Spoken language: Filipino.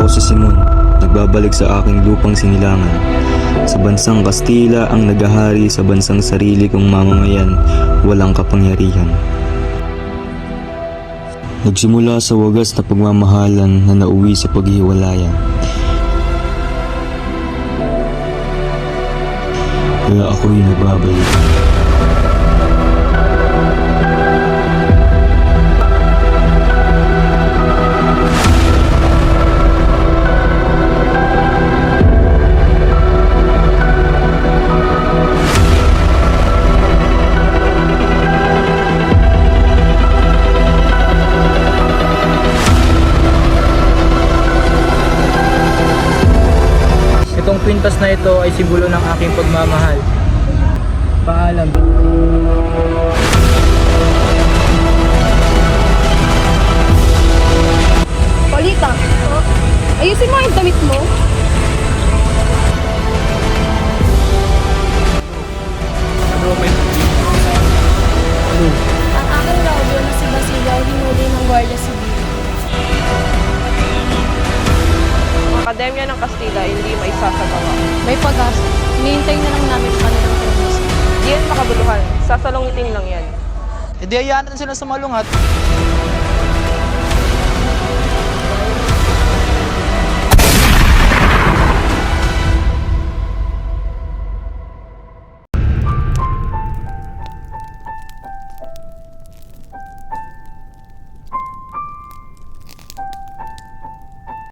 Ako si Simon, nagbabalik sa aking lupang sinilangan. Sa bansang Kastila ang naghahari, sa bansang sarili kong mamamayan, walang kapangyarihan. Nagsimula sa wagas na pagmamahalan na nauwi sa paghiwalayan. Kaya ako'y nagbabalik. Itong kwintas na ito ay simbolo ng aking pagmamahal. Paalam. Polita, ayusin mo yung damit mo. Ang aking lobyo na si Basilio ay hinuli ng Guardia Civil. Ang Akademya ng Kastila hindi maisasagawa. May pag-asa. Hinihintay na lang namin ang kanilang permiso. Di yan makabuluhan. Sasalungitin lang yan. E di hayaan natin sila sa malungat.